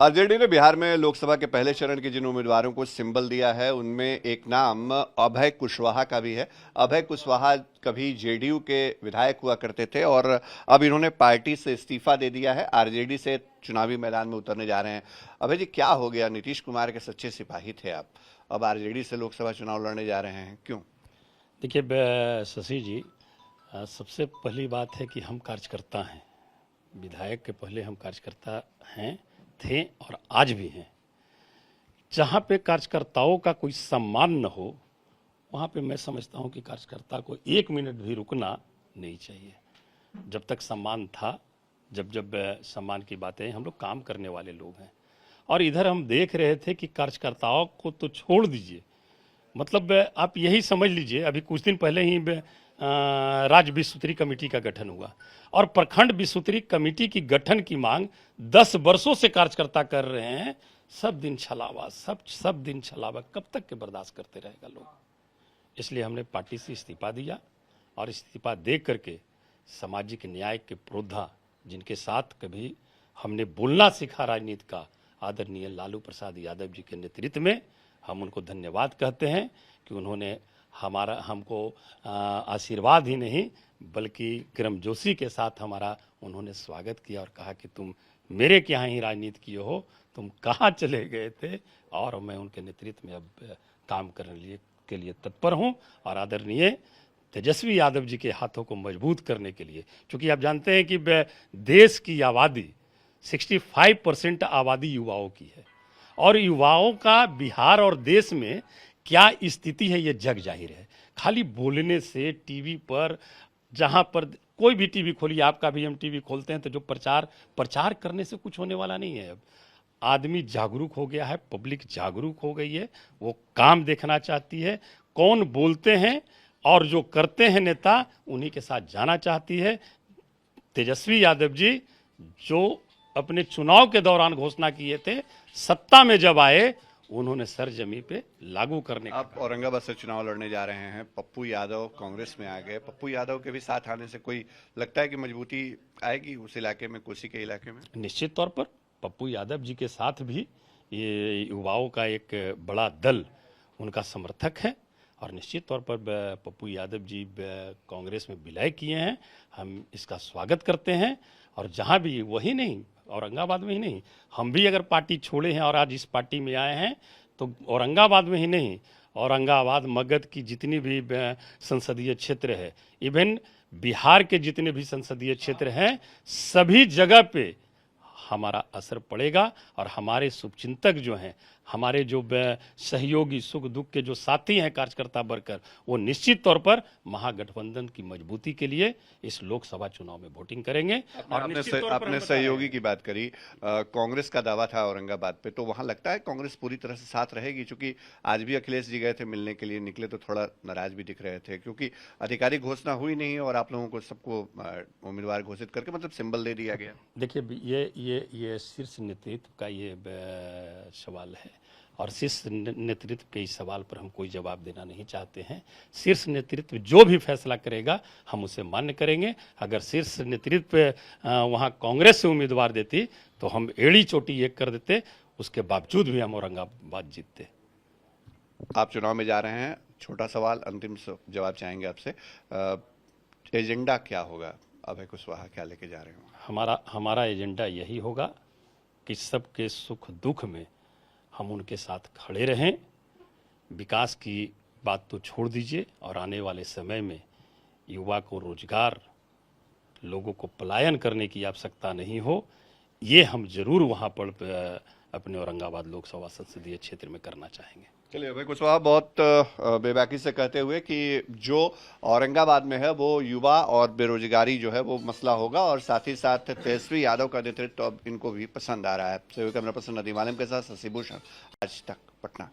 RJD ने बिहार में लोकसभा के पहले चरण के जिन उम्मीदवारों को सिंबल दिया है उनमें एक नाम अभय कुशवाहा का भी है। अभय कुशवाहा कभी जेडीयू के विधायक हुआ करते थे और अब इन्होंने पार्टी से इस्तीफा दे दिया है, आरजेडी से चुनावी मैदान में उतरने जा रहे हैं। अभय जी, क्या हो गया? नीतीश कुमार के सच्चे सिपाही थे आप, अब आरजेडी से लोकसभा चुनाव लड़ने जा रहे हैं, क्यों? देखिए शशि जी, सबसे पहली बात है कि हम कार्यकर्ता हैं। विधायक के पहले हम कार्यकर्ता हैं, थे और आज भी हैं। जहाँ पे कार्यकर्ताओं का कोई सम्मान न हो, वहाँ पे मैं समझता हूँ कि कार्यकर्ता को एक मिनट भी रुकना नहीं चाहिए। जब तक सम्मान था, जब जब सम्मान की बातें, हम लोग काम करने वाले लोग हैं। और इधर हम देख रहे थे कि कार्यकर्ताओं को तो छोड़ दीजिए, मतलब आप यही समझ लीजिए, अभी कुछ दिन पहले ही राज्य विस्तृति कमेटी का गठन हुआ और प्रखंड विस्तृति कमेटी की गठन की मांग 10 वर्षों से कार्यकर्ता कर रहे हैं। सब दिन छलावा, सब दिन छलावा, कब तक के बर्दाश्त करते रहेगा लोग? इसलिए हमने पार्टी से इस्तीफा दिया और इस्तीफा दे करके सामाजिक न्याय के पुरोधा, जिनके साथ कभी हमने बोलना सीखा राजनीति का, आदरणीय लालू प्रसाद यादव जी के नेतृत्व में, हम उनको धन्यवाद कहते हैं कि उन्होंने हमको आशीर्वाद ही नहीं बल्कि गर्मजोशी के साथ हमारा उन्होंने स्वागत किया और कहा कि तुम मेरे के यहाँ ही राजनीति किए हो, तुम कहाँ चले गए थे? और मैं उनके नेतृत्व में अब काम करने के लिए तत्पर हूँ। और आदरणीय तेजस्वी यादव जी के हाथों को मजबूत करने के लिए, क्योंकि आप जानते हैं कि देश की आबादी 65% आबादी युवाओं की है और युवाओं का बिहार और देश में क्या स्थिति है ये जग जाहिर है। खाली बोलने से टीवी पर, जहां पर कोई भी टीवी खोलिए, आपका भी हम टीवी खोलते हैं तो जो प्रचार करने से कुछ होने वाला नहीं है। अब आदमी जागरूक हो गया है, पब्लिक जागरूक हो गई है, वो काम देखना चाहती है, कौन बोलते हैं और जो करते हैं नेता, उन्हीं के साथ जाना चाहती है। तेजस्वी यादव जी जो अपने चुनाव के दौरान घोषणा किए थे, सत्ता में जब आए उन्होंने सर जमीन पे लागू करने का। आप औरंगाबाद से चुनाव लड़ने जा रहे हैं, पप्पू यादव कांग्रेस में आ गए। पप्पू यादव के भी साथ आने से कोई लगता है कि मजबूती आएगी उस इलाके में, कोसी के इलाके में? निश्चित तौर पर पप्पू यादव जी के साथ भी ये युवाओं का एक बड़ा दल उनका समर्थक है और निश्चित तौर पर पप्पू यादव जी कांग्रेस में विलय किए हैं। हम इसका स्वागत करते हैं और जहां भी, वही नहीं औरंगाबाद में ही नहीं, हम भी अगर पार्टी छोड़े हैं और आज इस पार्टी में आए हैं तो औरंगाबाद में ही नहीं, औरंगाबाद मगध की जितनी भी संसदीय क्षेत्र है, इवन बिहार के जितने भी संसदीय क्षेत्र हैं, सभी जगह पे हमारा असर पड़ेगा और हमारे शुभचिंतक जो हैं, हमारे जो सहयोगी, सुख दुख के जो साथी हैं, कार्यकर्ता वर्कर, वो निश्चित तौर पर महागठबंधन की मजबूती के लिए इस लोकसभा चुनाव में वोटिंग करेंगे। और आपने सहयोगी की बात करी, कांग्रेस का दावा था औरंगाबाद पे, तो वहां लगता है कांग्रेस पूरी तरह से साथ रहेगी? क्योंकि आज भी अखिलेश जी गए थे मिलने के लिए, निकले तो थोड़ा नाराज भी दिख रहे थे क्योंकि आधिकारिक घोषणा हुई नहीं और आप लोगों को सबको उम्मीदवार घोषित करके मतलब सिंबल दे दिया गया। देखिए ये शीर्ष नेतृत्व का ये सवाल है और शीर्ष नेतृत्व के इस सवाल पर हम कोई जवाब देना नहीं चाहते हैं। शीर्ष नेतृत्व जो भी फैसला करेगा हम उसे मान्य करेंगे। अगर शीर्ष नेतृत्व वहां कांग्रेस से उम्मीदवार देती तो हम एड़ी चोटी एक कर देते, उसके बावजूद भी हम औरंगाबाद जीतते। आप चुनाव में जा रहे हैं, छोटा सवाल, अंतिम जवाब चाहेंगे आपसे, एजेंडा क्या होगा? अभय कुशवाहा क्या लेके जा रहे हो? हमारा एजेंडा यही होगा कि सबके सुख दुख में हम उनके साथ खड़े रहें। विकास की बात तो छोड़ दीजिए और आने वाले समय में युवा को रोजगार, लोगों को पलायन करने की आवश्यकता नहीं हो, ये हम जरूर वहाँ पर अपने औरंगाबाद लोकसभा संसदीय क्षेत्र में करना चाहेंगे। चलिए, अभय कुशवाहा बहुत बेबाकी से कहते हुए कि जो औरंगाबाद में है वो युवा और बेरोजगारी जो है वो मसला होगा और साथ ही साथ तेजस्वी यादव का नेतृत्व अब इनको भी पसंद आ रहा है। कैमरा पर्सन नदीम आलम के साथ शशि भूषण, आज तक, पटना।